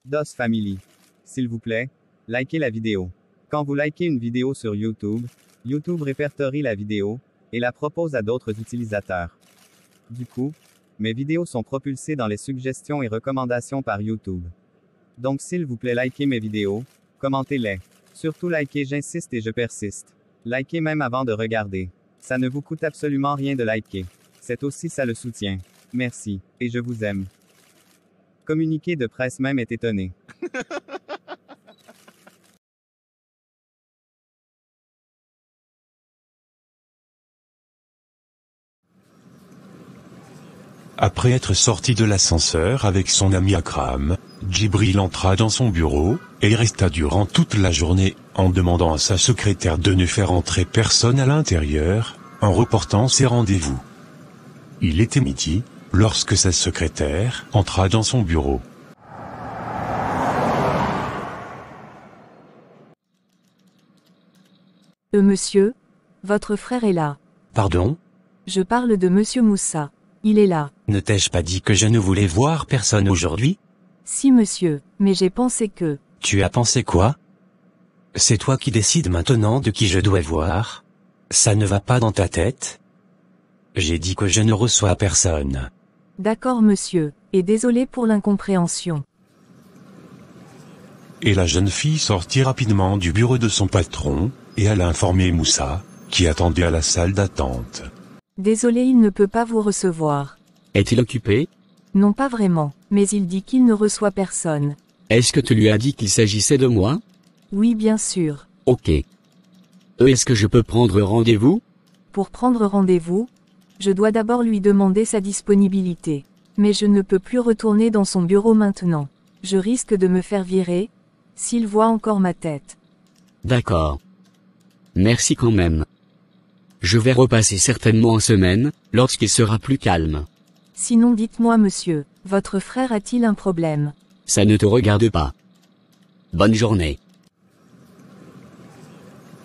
DOS Family. S'il vous plaît, likez la vidéo. Quand vous likez une vidéo sur YouTube, YouTube répertorie la vidéo et la propose à d'autres utilisateurs. Du coup, mes vidéos sont propulsées dans les suggestions et recommandations par YouTube. Donc s'il vous plaît, likez mes vidéos, commentez-les. Surtout likez, j'insiste et je persiste. Likez même avant de regarder. Ça ne vous coûte absolument rien de liker. C'est aussi ça le soutien. Merci, et je vous aime. Communiqué de presse même est étonné. Après être sorti de l'ascenseur avec son ami Akram, Djibril entra dans son bureau, et resta durant toute la journée, en demandant à sa secrétaire de ne faire entrer personne à l'intérieur, en reportant ses rendez-vous. Il était midi, lorsque sa secrétaire entra dans son bureau. Monsieur, votre frère est là. Pardon? Je parle de monsieur Moussa. Il est là. Ne t'ai-je pas dit que je ne voulais voir personne aujourd'hui? Si monsieur, mais j'ai pensé que... Tu as pensé quoi? C'est toi qui décides maintenant de qui je dois voir? Ça ne va pas dans ta tête? J'ai dit que je ne reçois personne. D'accord monsieur, et désolé pour l'incompréhension. Et la jeune fille sortit rapidement du bureau de son patron, et alla informer Moussa, qui attendait à la salle d'attente. Désolé, il ne peut pas vous recevoir. Est-il occupé? Non, pas vraiment, mais il dit qu'il ne reçoit personne. Est-ce que tu lui as dit qu'il s'agissait de moi? Oui, bien sûr. Ok. Est-ce que je peux prendre rendez-vous? Pour prendre rendez-vous, je dois d'abord lui demander sa disponibilité. Mais je ne peux plus retourner dans son bureau maintenant. Je risque de me faire virer, s'il voit encore ma tête. D'accord. Merci quand même. Je vais repasser certainement en semaine, lorsqu'il sera plus calme. Sinon dites-moi monsieur, votre frère a-t-il un problème? Ça ne te regarde pas. Bonne journée.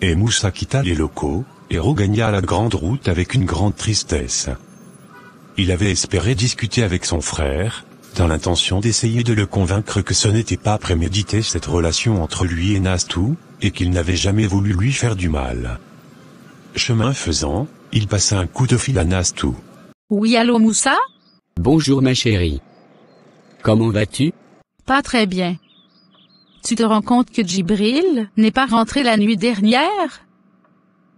Et Moussa quitta les locaux, et regagna la grande route avec une grande tristesse. Il avait espéré discuter avec son frère, dans l'intention d'essayer de le convaincre que ce n'était pas prémédité cette relation entre lui et Nastou, et qu'il n'avait jamais voulu lui faire du mal. Chemin faisant, il passa un coup de fil à Nastou. Oui, allô Moussa? Bonjour ma chérie. Comment vas-tu? Pas très bien. Tu te rends compte que Djibril n'est pas rentré la nuit dernière?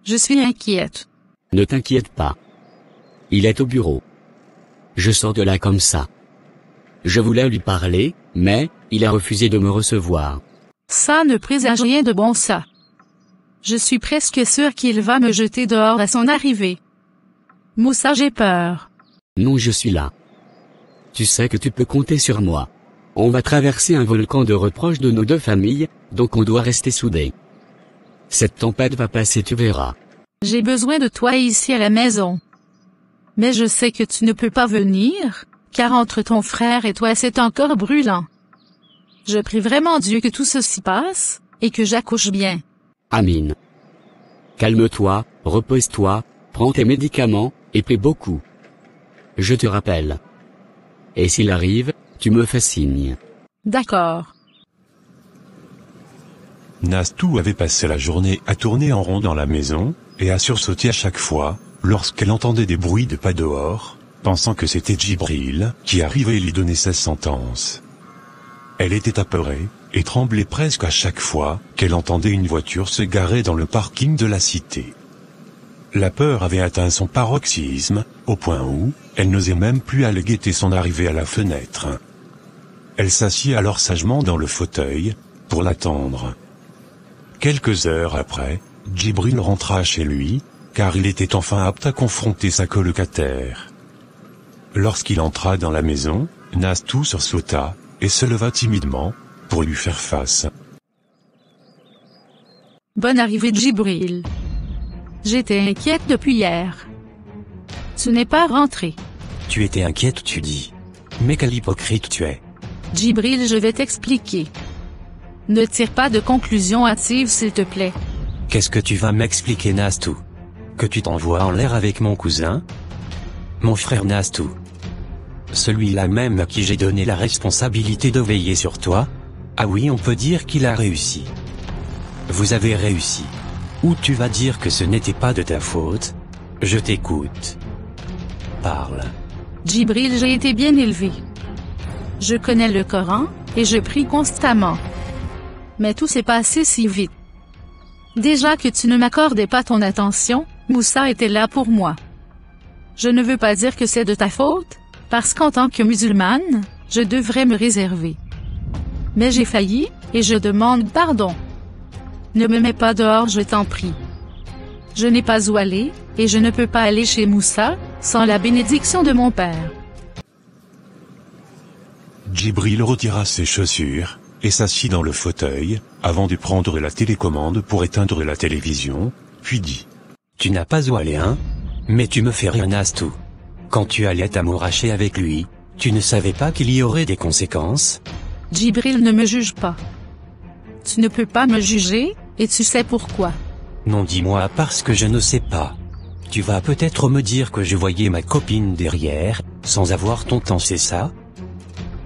Je suis inquiète. Ne t'inquiète pas. Il est au bureau. Je sors de là comme ça. Je voulais lui parler, mais il a refusé de me recevoir. Ça ne présage rien de bon ça. Je suis presque sûre qu'il va me jeter dehors à son arrivée. Moussa, j'ai peur. Non, je suis là. Tu sais que tu peux compter sur moi. On va traverser un volcan de reproches de nos deux familles, donc on doit rester soudés. Cette tempête va passer, tu verras. J'ai besoin de toi ici à la maison. Mais je sais que tu ne peux pas venir, car entre ton frère et toi c'est encore brûlant. Je prie vraiment Dieu que tout ceci passe, et que j'accouche bien. Amin. Calme-toi, repose-toi, prends tes médicaments, et prie beaucoup. Je te rappelle. Et s'il arrive, tu me fais signe. D'accord. Nastou avait passé la journée à tourner en rond dans la maison, et à sursauter à chaque fois, lorsqu'elle entendait des bruits de pas dehors, pensant que c'était Djibril qui arrivait lui donner sa sentence. Elle était apeurée, et tremblait presque à chaque fois qu'elle entendait une voiture se garer dans le parking de la cité. La peur avait atteint son paroxysme, au point où elle n'osait même plus aller guetter son arrivée à la fenêtre. Elle s'assit alors sagement dans le fauteuil, pour l'attendre. Quelques heures après, Djibril rentra chez lui, car il était enfin apte à confronter sa colocataire. Lorsqu'il entra dans la maison, Nastou sursauta, et se leva timidement, pour lui faire face. Bonne arrivée Djibril. J'étais inquiète depuis hier. Tu n'es pas rentré. Tu étais inquiète, tu dis. Mais quel hypocrite tu es. Djibril, je vais t'expliquer. Ne tire pas de conclusions hâtives s'il te plaît. Qu'est-ce que tu vas m'expliquer, Nastou? Que tu t'envoies en l'air avec mon cousin? Mon frère Nastou. Celui-là même à qui j'ai donné la responsabilité de veiller sur toi? Ah oui, on peut dire qu'il a réussi. Vous avez réussi. Ou tu vas dire que ce n'était pas de ta faute? Je t'écoute. Parle. Djibril, j'ai été bien élevé. Je connais le Coran, et je prie constamment. Mais tout s'est passé si vite. Déjà que tu ne m'accordais pas ton attention, Moussa était là pour moi. Je ne veux pas dire que c'est de ta faute, parce qu'en tant que musulmane, je devrais me réserver. Mais j'ai failli, et je demande pardon. Ne me mets pas dehors, je t'en prie. Je n'ai pas où aller, et je ne peux pas aller chez Moussa, sans la bénédiction de mon père. Djibril retira ses chaussures, et s'assit dans le fauteuil, avant de prendre la télécommande pour éteindre la télévision, puis dit. Tu n'as pas où aller, hein? Mais tu me fais rire, Nastou. Quand tu allais t'amouracher avec lui, tu ne savais pas qu'il y aurait des conséquences? Djibril, ne me juge pas. Tu ne peux pas me juger, et tu sais pourquoi. Non, dis-moi parce que je ne sais pas. Tu vas peut-être me dire que je voyais ma copine derrière, sans avoir ton temps, c'est ça?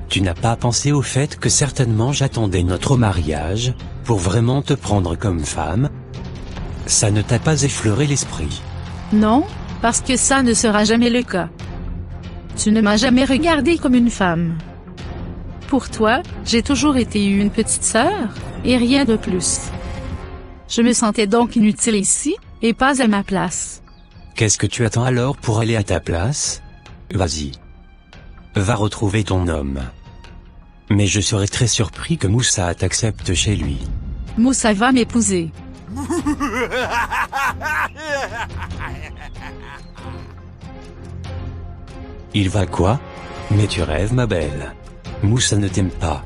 Tu n'as pas pensé au fait que certainement j'attendais notre mariage, pour vraiment te prendre comme femme? Ça ne t'a pas effleuré l'esprit? Non, parce que ça ne sera jamais le cas. Tu ne m'as jamais regardé comme une femme. Pour toi, j'ai toujours été une petite sœur, et rien de plus. Je me sentais donc inutile ici, et pas à ma place. Qu'est-ce que tu attends alors pour aller à ta place? Vas-y. Va retrouver ton homme. Mais je serais très surpris que Moussa t'accepte chez lui. Moussa va m'épouser. Il va quoi? Mais tu rêves, ma belle. Moussa ne t'aime pas.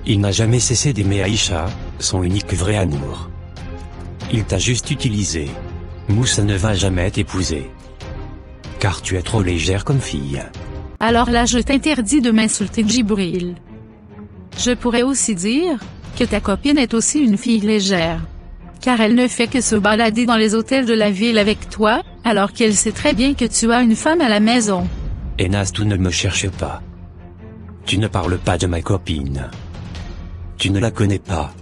Il n'a jamais cessé d'aimer Aïcha, son unique vrai amour. Il t'a juste utilisé. Moussa ne va jamais t'épouser. Car tu es trop légère comme fille. Alors là, je t'interdis de m'insulter, Djibril. Je pourrais aussi dire que ta copine est aussi une fille légère. Car elle ne fait que se balader dans les hôtels de la ville avec toi, alors qu'elle sait très bien que tu as une femme à la maison. Et Nastou, ne me cherche pas. Tu ne parles pas de ma copine. Tu ne la connais pas.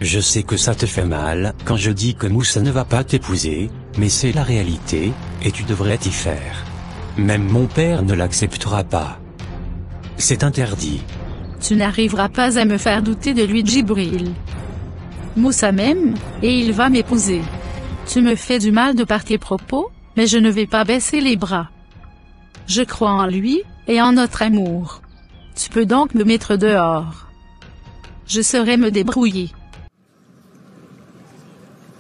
Je sais que ça te fait mal quand je dis que Moussa ne va pas t'épouser, mais c'est la réalité, et tu devrais t'y faire. Même mon père ne l'acceptera pas. C'est interdit. Tu n'arriveras pas à me faire douter de lui, Djibril. Moussa m'aime, et il va m'épouser. Tu me fais du mal de par tes propos, mais je ne vais pas baisser les bras. Je crois en lui, et en notre amour. Tu peux donc me mettre dehors. Je saurai me débrouiller.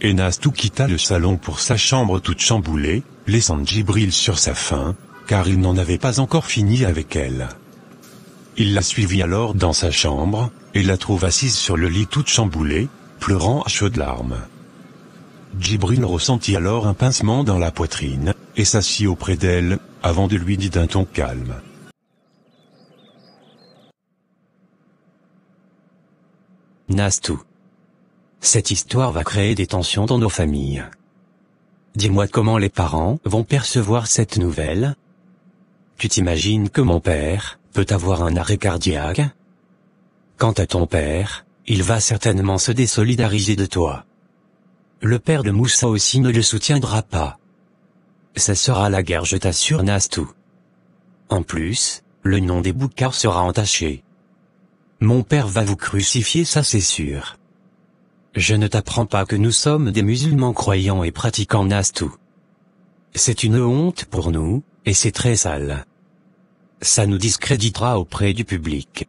Et Nastou quitta le salon pour sa chambre toute chamboulée, laissant Djibril sur sa faim, car il n'en avait pas encore fini avec elle. Il la suivit alors dans sa chambre, et la trouve assise sur le lit toute chamboulée, pleurant à chaudes larmes. Djibril ressentit alors un pincement dans la poitrine, et s'assit auprès d'elle, avant de lui dire d'un ton calme. Nastou. Cette histoire va créer des tensions dans nos familles. Dis-moi comment les parents vont percevoir cette nouvelle? Tu t'imagines que mon père peut avoir un arrêt cardiaque? Quant à ton père, il va certainement se désolidariser de toi. Le père de Moussa aussi ne le soutiendra pas. Ça sera la guerre, je t'assure, Nastou. En plus, le nom des Boucars sera entaché. Mon père va vous crucifier, ça c'est sûr. Je ne t'apprends pas que nous sommes des musulmans croyants et pratiquants, Nastou. C'est une honte pour nous, et c'est très sale. Ça nous discréditera auprès du public.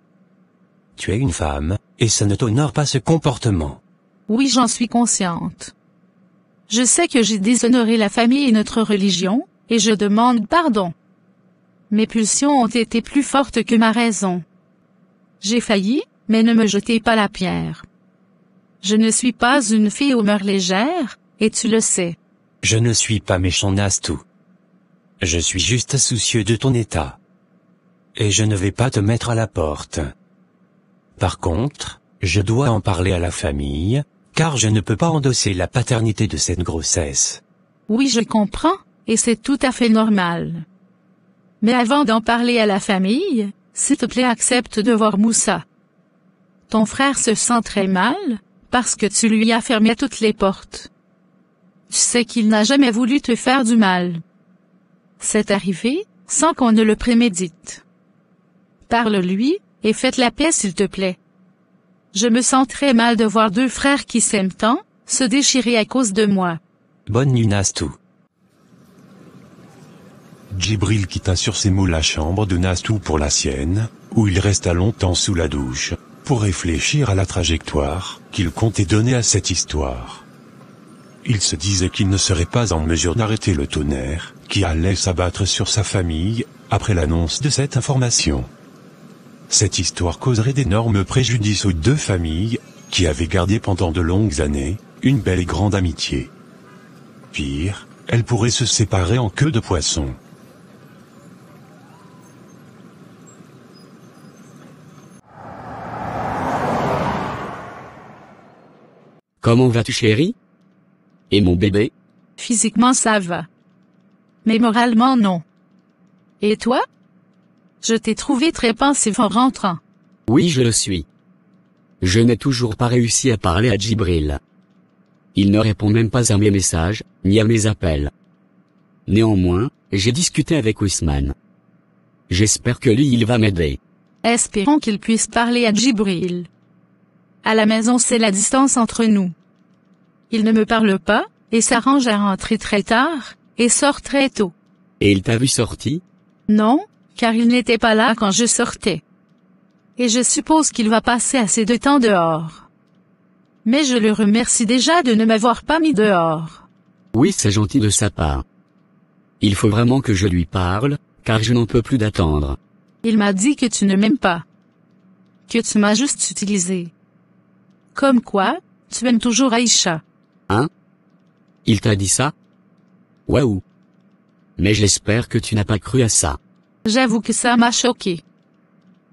Tu es une femme, et ça ne t'honore pas ce comportement. Oui, j'en suis consciente. Je sais que j'ai déshonoré la famille et notre religion, et je demande pardon. Mes pulsions ont été plus fortes que ma raison. J'ai failli, mais ne me jetez pas la pierre. Je ne suis pas une fille aux mœurs légères, et tu le sais. Je ne suis pas méchant, Nastou. Je suis juste soucieux de ton état. Et je ne vais pas te mettre à la porte. Par contre, je dois en parler à la famille, car je ne peux pas endosser la paternité de cette grossesse. Oui, je comprends, et c'est tout à fait normal. Mais avant d'en parler à la famille, S'il te plaît, accepte de voir Moussa. Ton frère se sent très mal, parce que tu lui as fermé toutes les portes. Tu sais qu'il n'a jamais voulu te faire du mal. C'est arrivé, sans qu'on ne le prémédite. Parle-lui, et faites la paix s'il te plaît. Je me sens très mal de voir deux frères qui s'aiment tant, se déchirer à cause de moi. Bonne nuit Nastou. Djibril quitta sur ces mots la chambre de Nastou pour la sienne, où il resta longtemps sous la douche, pour réfléchir à la trajectoire qu'il comptait donner à cette histoire. Il se disait qu'il ne serait pas en mesure d'arrêter le tonnerre, qui allait s'abattre sur sa famille, après l'annonce de cette information. Cette histoire causerait d'énormes préjudices aux deux familles, qui avaient gardé pendant de longues années, une belle et grande amitié. Pire, elles pourraient se séparer en queue de poisson. Comment vas-tu chérie? Et mon bébé? Physiquement ça va. Mais moralement non. Et toi? Je t'ai trouvé très pensif en rentrant. Oui, je le suis. Je n'ai toujours pas réussi à parler à Djibril. Il ne répond même pas à mes messages, ni à mes appels. Néanmoins, j'ai discuté avec Ousmane. J'espère que lui il va m'aider. Espérons qu'il puisse parler à Djibril. À la maison c'est la distance entre nous. Il ne me parle pas, et s'arrange à rentrer très tard, et sort très tôt. Et il t'a vu sorti? Non, car il n'était pas là quand je sortais. Et je suppose qu'il va passer assez de temps dehors. Mais je le remercie déjà de ne m'avoir pas mis dehors. Oui, c'est gentil de sa part. Il faut vraiment que je lui parle, car je n'en peux plus d'attendre. Il m'a dit que tu ne m'aimes pas. Que tu m'as juste utilisé. Comme quoi, tu aimes toujours Aïcha. Hein? Il t'a dit ça? Waouh! Mais j'espère que tu n'as pas cru à ça. J'avoue que ça m'a choqué.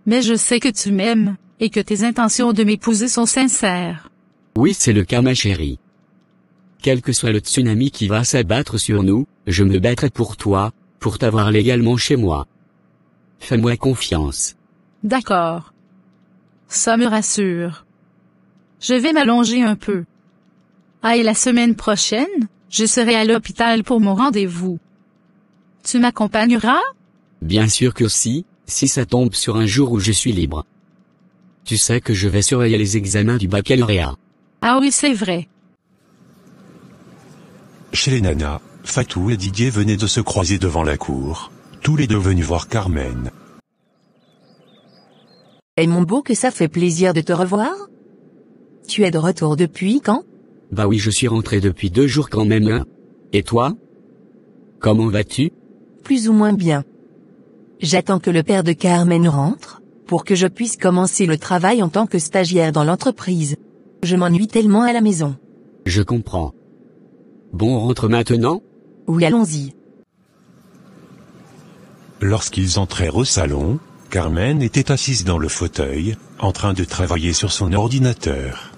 Mais je sais que tu m'aimes, et que tes intentions de m'épouser sont sincères. Oui, c'est le cas ma chérie. Quel que soit le tsunami qui va s'abattre sur nous, je me battrai pour toi, pour t'avoir légalement chez moi. Fais-moi confiance. D'accord. Ça me rassure. Je vais m'allonger un peu. Ah, et la semaine prochaine, je serai à l'hôpital pour mon rendez-vous. Tu m'accompagneras? Bien sûr que si ça tombe sur un jour où je suis libre. Tu sais que je vais surveiller les examens du baccalauréat. Ah oui, c'est vrai. Chez les nanas, Fatou et Didier venaient de se croiser devant la cour, tous les deux venus voir Carmen. Eh mon beau, que ça fait plaisir de te revoir. Tu es de retour depuis quand? Bah oui, je suis rentré depuis 2 jours quand même. Hein. Et toi? Comment vas-tu? Plus ou moins bien. J'attends que le père de Carmen rentre, pour que je puisse commencer le travail en tant que stagiaire dans l'entreprise. Je m'ennuie tellement à la maison. Je comprends. Bon, on rentre maintenant? Oui, allons-y. Lorsqu'ils entrèrent au salon, Carmen était assise dans le fauteuil, en train de travailler sur son ordinateur.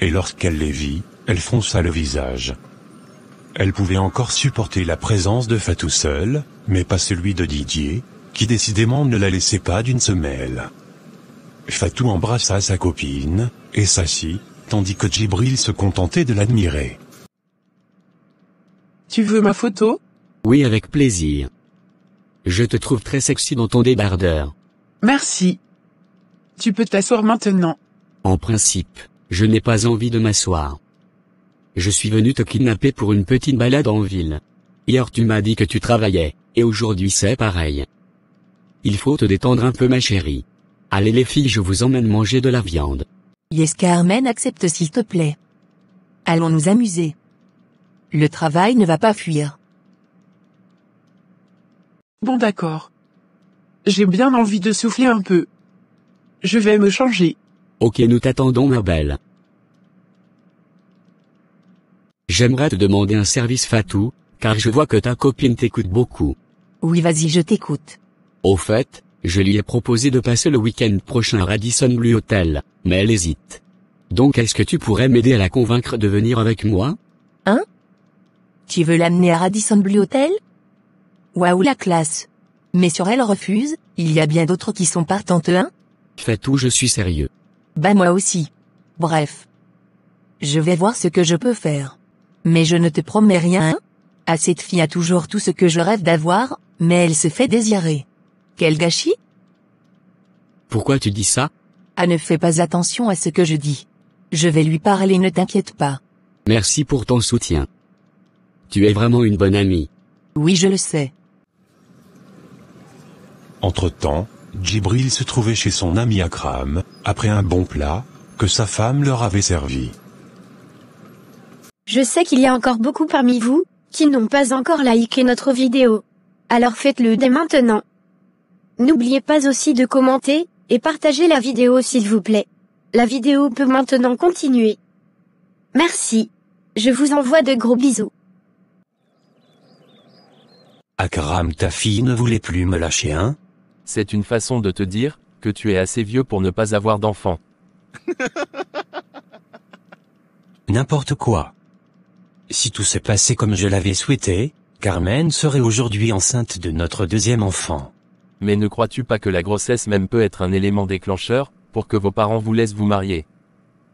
Et lorsqu'elle les vit, elle fronça le visage. Elle pouvait encore supporter la présence de Fatou seule, mais pas celui de Didier, qui décidément ne la laissait pas d'une semelle. Fatou embrassa sa copine, et s'assit, tandis que Djibril se contentait de l'admirer. Tu veux ma photo? Oui, avec plaisir. Je te trouve très sexy dans ton débardeur. Merci. Tu peux t'asseoir maintenant. En principe, je n'ai pas envie de m'asseoir. Je suis venu te kidnapper pour une petite balade en ville. Hier tu m'as dit que tu travaillais, et aujourd'hui c'est pareil. Il faut te détendre un peu ma chérie. Allez les filles, je vous emmène manger de la viande. Yes Carmen, accepte s'il te plaît. Allons nous amuser. Le travail ne va pas fuir. Bon d'accord. J'ai bien envie de souffler un peu. Je vais me changer. Ok, nous t'attendons ma belle. J'aimerais te demander un service Fatou, car je vois que ta copine t'écoute beaucoup. Oui, vas-y, je t'écoute. Au fait, je lui ai proposé de passer le week-end prochain à Radisson Blu Hotel, mais elle hésite. Donc est-ce que tu pourrais m'aider à la convaincre de venir avec moi? Hein? Tu veux l'amener à Radisson Blu Hotel? Waouh, la classe. Mais sur elle refuse, il y a bien d'autres qui sont partantes, hein? Fais tout, je suis sérieux. Bah moi aussi. Bref. Je vais voir ce que je peux faire. Mais je ne te promets rien, hein? Ah, cette fille a toujours tout ce que je rêve d'avoir, mais elle se fait désirer. Quel gâchis? Pourquoi tu dis ça? Ah, ne fais pas attention à ce que je dis. Je vais lui parler, ne t'inquiète pas. Merci pour ton soutien. Tu es vraiment une bonne amie. Oui, je le sais. Entre-temps, Djibril se trouvait chez son ami Akram, après un bon plat, que sa femme leur avait servi. Je sais qu'il y a encore beaucoup parmi vous, qui n'ont pas encore liké notre vidéo. Alors faites-le dès maintenant. N'oubliez pas aussi de commenter, et partager la vidéo s'il vous plaît. La vidéo peut maintenant continuer. Merci. Je vous envoie de gros bisous. Akram, ta fille ne voulait plus me lâcher, hein? C'est une façon de te dire que tu es assez vieux pour ne pas avoir d'enfant. N'importe quoi. Si tout s'est passé comme je l'avais souhaité, Carmen serait aujourd'hui enceinte de notre deuxième enfant. Mais ne crois-tu pas que la grossesse même peut être un élément déclencheur, pour que vos parents vous laissent vous marier?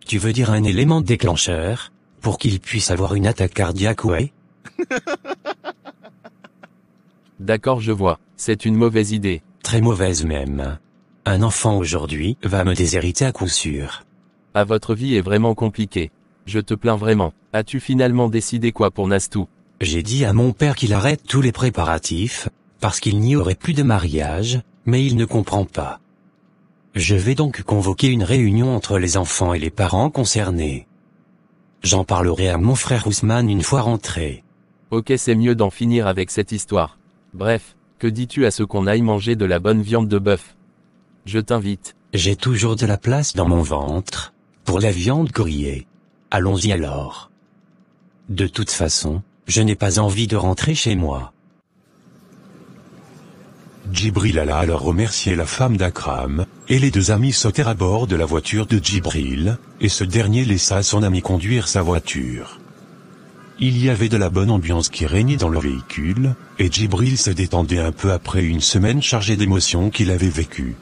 Tu veux dire un élément déclencheur, pour qu'ils puissent avoir une attaque cardiaque, ouais? D'accord, je vois, c'est une mauvaise idée. Très mauvaise même. Un enfant aujourd'hui va me déshériter à coup sûr. Ah, votre vie est vraiment compliquée. Je te plains vraiment. As-tu finalement décidé quoi pour Nastou? J'ai dit à mon père qu'il arrête tous les préparatifs, parce qu'il n'y aurait plus de mariage, mais il ne comprend pas. Je vais donc convoquer une réunion entre les enfants et les parents concernés. J'en parlerai à mon frère Ousmane une fois rentré. Ok, c'est mieux d'en finir avec cette histoire. Bref, que dis-tu à ce qu'on aille manger de la bonne viande de bœuf? Je t'invite. J'ai toujours de la place dans mon ventre, pour la viande grillée. Allons-y alors. De toute façon, je n'ai pas envie de rentrer chez moi. Djibril alla alors remercier la femme d'Akram, et les deux amis sautèrent à bord de la voiture de Djibril, et ce dernier laissa son ami conduire sa voiture. Il y avait de la bonne ambiance qui régnait dans le véhicule, et Djibril se détendait un peu après une semaine chargée d'émotions qu'il avait vécues.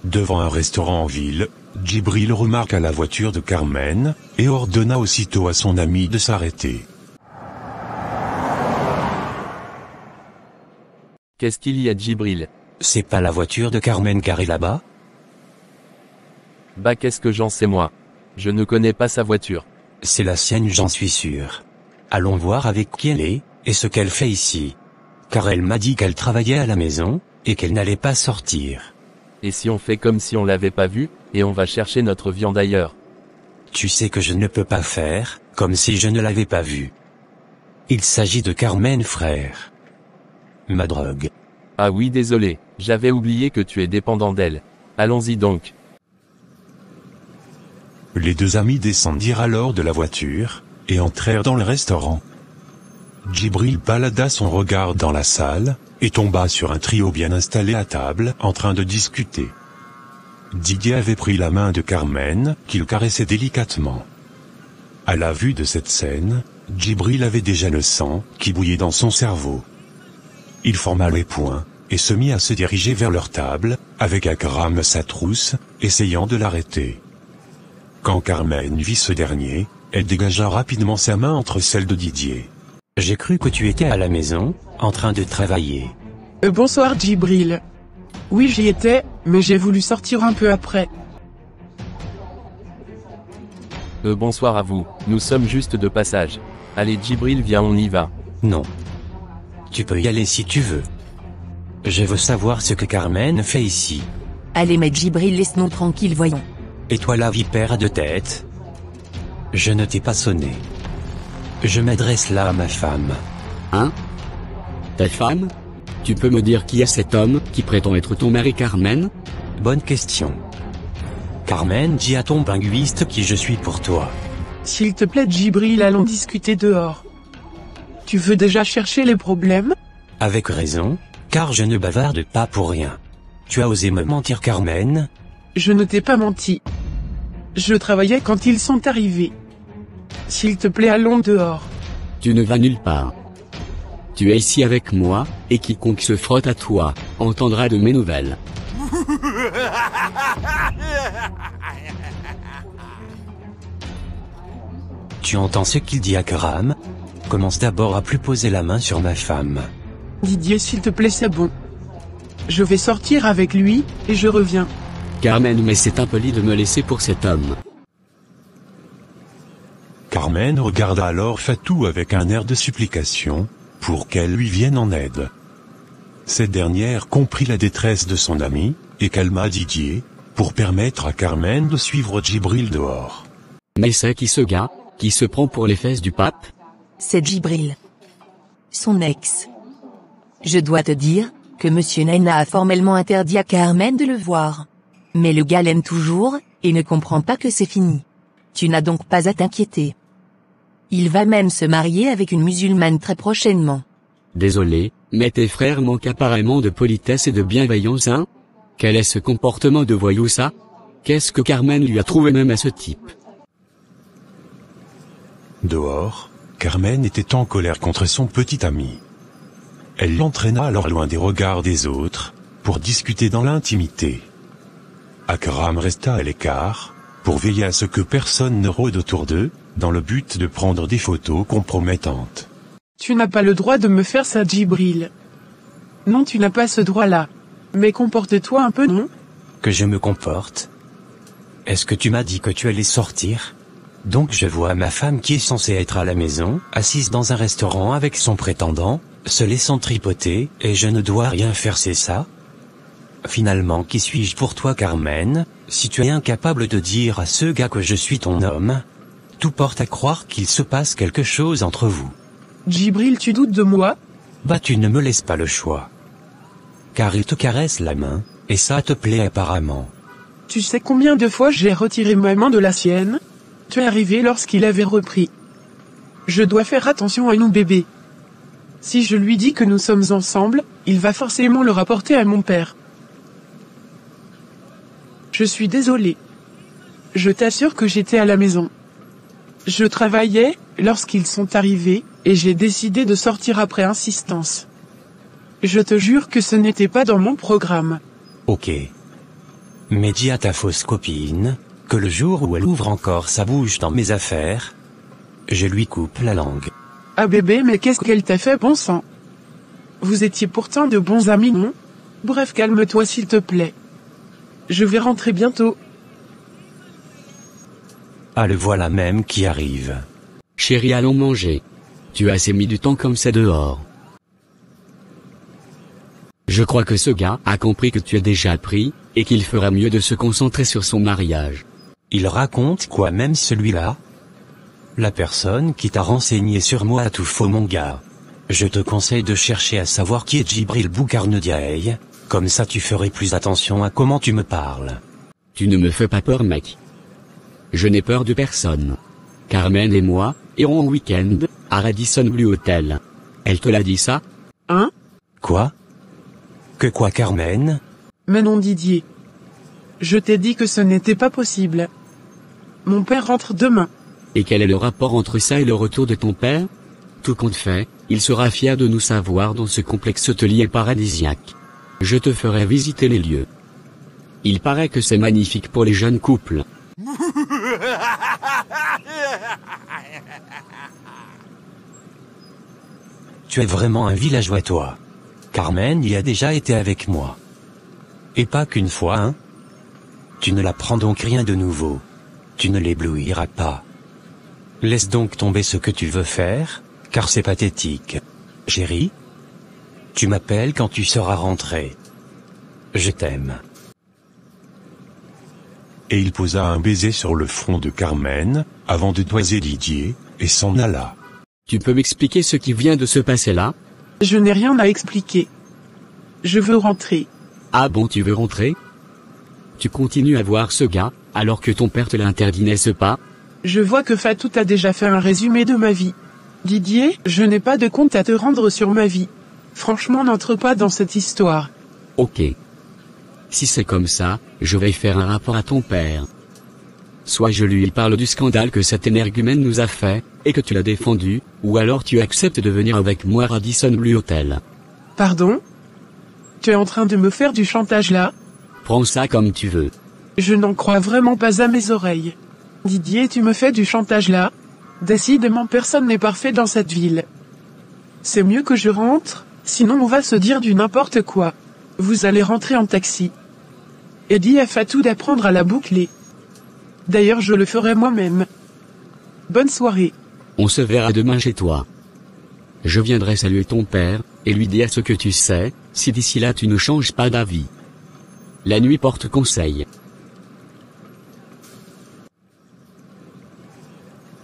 Devant un restaurant en ville, Djibril remarqua la voiture de Carmen, et ordonna aussitôt à son ami de s'arrêter. Qu'est-ce qu'il y a, Djibril? C'est pas la voiture de Carmen garée là-bas? Bah, qu'est-ce que j'en sais moi? Je ne connais pas sa voiture. C'est la sienne, j'en suis sûr. Allons voir avec qui elle est, et ce qu'elle fait ici. Car elle m'a dit qu'elle travaillait à la maison, et qu'elle n'allait pas sortir. Et si on fait comme si on l'avait pas vue, et on va chercher notre viande ailleurs? Tu sais que je ne peux pas faire, comme si je ne l'avais pas vue. Il s'agit de Carmen, frère. Ma drogue. Ah oui, désolé, j'avais oublié que tu es dépendant d'elle. Allons-y donc. Les deux amis descendirent alors de la voiture, et entrèrent dans le restaurant. Djibril balada son regard dans la salle, et tomba sur un trio bien installé à table, en train de discuter. Didier avait pris la main de Carmen, qu'il caressait délicatement. À la vue de cette scène, Djibril avait déjà le sang, qui bouillait dans son cerveau. Il forma les poings, et se mit à se diriger vers leur table, avec Akram sa trousse, essayant de l'arrêter. Quand Carmen vit ce dernier, elle dégagea rapidement sa main entre celles de Didier. J'ai cru que tu étais à la maison, en train de travailler. Bonsoir Djibril. Oui, j'y étais, mais j'ai voulu sortir un peu après. Bonsoir à vous, nous sommes juste de passage. Allez Djibril, viens, on y va. Non. Tu peux y aller si tu veux. Je veux savoir ce que Carmen fait ici. Allez mais Djibril, laisse-nous tranquille, voyons. Et toi la vipère à deux têtes? Je ne t'ai pas sonné. Je m'adresse là à ma femme. Hein? Ta femme? Tu peux me dire qui est cet homme qui prétend être ton mari, Carmen? Bonne question. Carmen dit à ton linguiste qui je suis pour toi. S'il te plaît Djibril, allons discuter dehors. Tu veux déjà chercher les problèmes? Avec raison, car je ne bavarde pas pour rien. Tu as osé me mentir, Carmen? Je ne t'ai pas menti. Je travaillais quand ils sont arrivés. S'il te plaît, allons dehors. Tu ne vas nulle part. Tu es ici avec moi, et quiconque se frotte à toi, entendra de mes nouvelles. Tu entends ce qu'il dit à Karam? Commence d'abord à plus poser la main sur ma femme. Didier, s'il te plaît, c'est bon. Je vais sortir avec lui, et je reviens. Carmen, mais c'est impoli de me laisser pour cet homme. Carmen regarda alors Fatou avec un air de supplication, pour qu'elle lui vienne en aide. Cette dernière comprit la détresse de son ami, et calma Didier, pour permettre à Carmen de suivre Djibril dehors. Mais c'est qui ce gars, qui se prend pour les fesses du pape? C'est Djibril. Son ex. Je dois te dire, que Monsieur Naina a formellement interdit à Carmen de le voir. Mais le gars l'aime toujours, et ne comprend pas que c'est fini. Tu n'as donc pas à t'inquiéter. Il va même se marier avec une musulmane très prochainement. Désolé, mais tes frères manquent apparemment de politesse et de bienveillance, hein? Quel est ce comportement de voyou ça? Qu'est-ce que Carmen lui a trouvé même à ce type? Dehors, Carmen était en colère contre son petit ami. Elle l'entraîna alors loin des regards des autres, pour discuter dans l'intimité. Akram resta à l'écart, pour veiller à ce que personne ne rôde autour d'eux, dans le but de prendre des photos compromettantes. Tu n'as pas le droit de me faire ça, Djibril. Non, tu n'as pas ce droit-là. Mais comporte-toi un peu, non? Que je me comporte? Est-ce que tu m'as dit que tu allais sortir? Donc je vois ma femme qui est censée être à la maison, assise dans un restaurant avec son prétendant, se laissant tripoter, et je ne dois rien faire, c'est ça? Finalement, qui suis-je pour toi, Carmen, si tu es incapable de dire à ce gars que je suis ton homme? Tout porte à croire qu'il se passe quelque chose entre vous. Djibril, tu doutes de moi? Bah tu ne me laisses pas le choix. Car il te caresse la main, et ça te plaît apparemment. Tu sais combien de fois j'ai retiré ma main de la sienne? Tu es arrivé lorsqu'il avait repris. Je dois faire attention à nous, bébé. Si je lui dis que nous sommes ensemble, il va forcément le rapporter à mon père. Je suis désolé. Je t'assure que j'étais à la maison. Je travaillais, lorsqu'ils sont arrivés, et j'ai décidé de sortir après insistance. Je te jure que ce n'était pas dans mon programme. Ok. Mais dis à ta fausse copine, que le jour où elle ouvre encore sa bouche dans mes affaires, je lui coupe la langue. Ah bébé, mais qu'est-ce qu'elle t'a fait, bon sang? Vous étiez pourtant de bons amis, non? Bref, calme-toi s'il te plaît. Je vais rentrer bientôt. Ah, le voilà même qui arrive. Chérie, allons manger. Tu as assez mis du temps comme ça dehors. Je crois que ce gars a compris que tu es déjà pris, et qu'il fera mieux de se concentrer sur son mariage. Il raconte quoi, même celui-là? La personne qui t'a renseigné sur moi a tout faux, mon gars. Je te conseille de chercher à savoir qui est Djibril Boukarnediaï, comme ça tu ferais plus attention à comment tu me parles. Tu ne me fais pas peur, mec. Je n'ai peur de personne. Carmen et moi irons au week-end à Radisson Blu Hotel. Elle te l'a dit ça? Hein? Quoi? Que quoi, Carmen? Mais non, Didier. Je t'ai dit que ce n'était pas possible. Mon père rentre demain. Et quel est le rapport entre ça et le retour de ton père? Tout compte fait, il sera fier de nous savoir dans ce complexe hôtelier paradisiaque. Je te ferai visiter les lieux. Il paraît que c'est magnifique pour les jeunes couples. Tu es vraiment un villageois, toi. Carmen y a déjà été avec moi. Et pas qu'une fois, hein? Tu ne l'apprends donc rien de nouveau. Tu ne l'éblouiras pas. Laisse donc tomber ce que tu veux faire, car c'est pathétique. Chérie? Tu m'appelles quand tu seras rentré. Je t'aime. Et il posa un baiser sur le front de Carmen, avant de toiser Didier, et s'en alla. Tu peux m'expliquer ce qui vient de se passer là? Je n'ai rien à expliquer. Je veux rentrer. Ah bon, tu veux rentrer? Tu continues à voir ce gars, alors que ton père te l'interdit, n'est-ce pas? Je vois que Fatou t'a déjà fait un résumé de ma vie. Didier, je n'ai pas de compte à te rendre sur ma vie. Franchement, n'entre pas dans cette histoire. Ok. Si c'est comme ça, je vais faire un rapport à ton père. Soit je lui parle du scandale que cet énergumène nous a fait, et que tu l'as défendu, ou alors tu acceptes de venir avec moi à Radisson Blu Hotel. Pardon? Tu es en train de me faire du chantage là? Prends ça comme tu veux. Je n'en crois vraiment pas à mes oreilles. Didier, tu me fais du chantage là? Décidément personne n'est parfait dans cette ville. C'est mieux que je rentre, sinon on va se dire du n'importe quoi. Vous allez rentrer en taxi. Et dis à Fatou d'apprendre à la boucler. D'ailleurs je le ferai moi-même. Bonne soirée. On se verra demain chez toi. Je viendrai saluer ton père, et lui dire ce que tu sais, si d'ici là tu ne changes pas d'avis. La nuit porte conseil.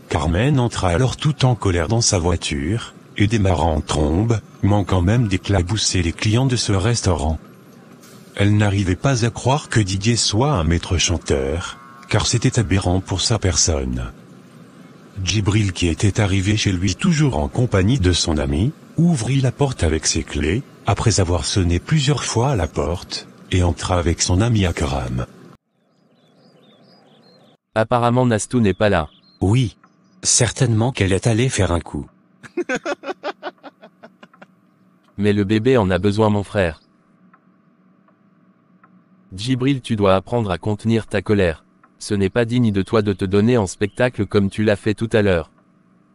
Carmen entra alors tout en colère dans sa voiture, et démarrant en trombe, manquant même d'éclabousser les clients de ce restaurant. Elle n'arrivait pas à croire que Didier soit un maître chanteur, car c'était aberrant pour sa personne. Djibril, qui était arrivé chez lui toujours en compagnie de son ami, ouvrit la porte avec ses clés, après avoir sonné plusieurs fois à la porte, et entra avec son ami Akram. Apparemment Nastou n'est pas là. Oui. Certainement qu'elle est allée faire un coup. Mais le bébé en a besoin, mon frère. Djibril, tu dois apprendre à contenir ta colère. Ce n'est pas digne de toi de te donner en spectacle comme tu l'as fait tout à l'heure.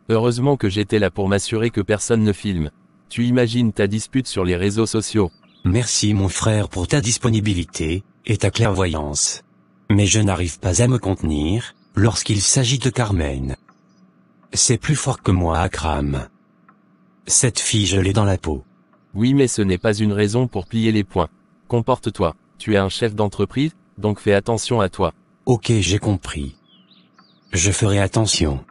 Heureusement que j'étais là pour m'assurer que personne ne filme. Tu imagines ta dispute sur les réseaux sociaux. Merci mon frère pour ta disponibilité, et ta clairvoyance. Mais je n'arrive pas à me contenir, lorsqu'il s'agit de Carmen. C'est plus fort que moi, Akram. Cette fille, je l'ai dans la peau. Oui, mais ce n'est pas une raison pour plier les poings. Comporte-toi. Tu es un chef d'entreprise, donc fais attention à toi. Ok, j'ai compris. Je ferai attention.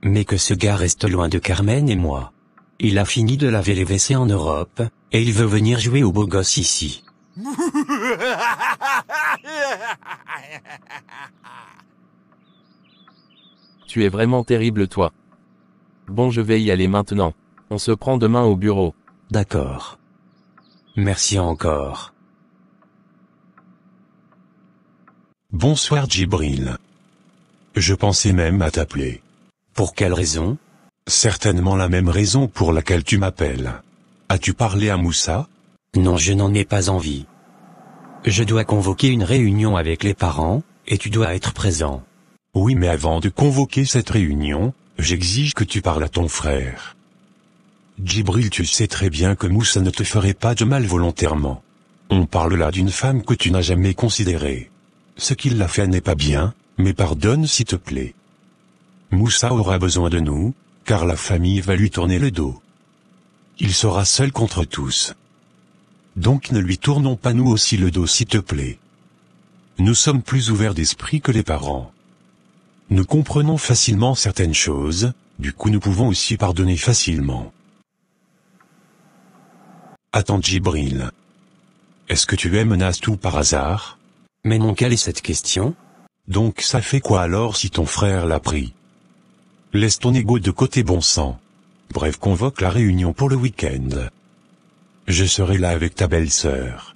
Mais que ce gars reste loin de Carmen et moi. Il a fini de laver les WC en Europe, et il veut venir jouer au beau gosse ici. Tu es vraiment terrible, toi. Bon, je vais y aller maintenant. On se prend demain au bureau. D'accord. Merci encore. Bonsoir Djibril. Je pensais même à t'appeler. Pour quelle raison? Certainement la même raison pour laquelle tu m'appelles. As-tu parlé à Moussa? Non, je n'en ai pas envie. Je dois convoquer une réunion avec les parents, et tu dois être présent. Oui, mais avant de convoquer cette réunion, j'exige que tu parles à ton frère. Djibril, tu sais très bien que Moussa ne te ferait pas de mal volontairement. On parle là d'une femme que tu n'as jamais considérée. Ce qu'il a fait n'est pas bien, mais pardonne s'il te plaît. Moussa aura besoin de nous, car la famille va lui tourner le dos. Il sera seul contre tous. Donc ne lui tournons pas nous aussi le dos s'il te plaît. Nous sommes plus ouverts d'esprit que les parents. Nous comprenons facilement certaines choses, du coup nous pouvons aussi pardonner facilement. Attends Djibril. Est-ce que tu aimes Nastou par hasard? Mais non, quelle est cette question? Donc ça fait quoi alors si ton frère l'a pris? Laisse ton ego de côté, bon sang. Bref, convoque la réunion pour le week-end. Je serai là avec ta belle-sœur.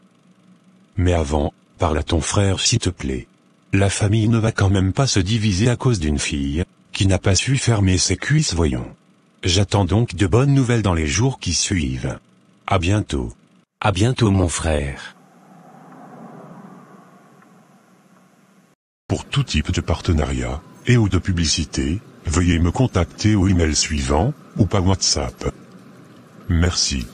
Mais avant, parle à ton frère s'il te plaît. La famille ne va quand même pas se diviser à cause d'une fille, qui n'a pas su fermer ses cuisses, voyons. J'attends donc de bonnes nouvelles dans les jours qui suivent. À bientôt. À bientôt mon frère. Pour tout type de partenariat, et ou de publicité, veuillez me contacter au email suivant, ou par WhatsApp. Merci.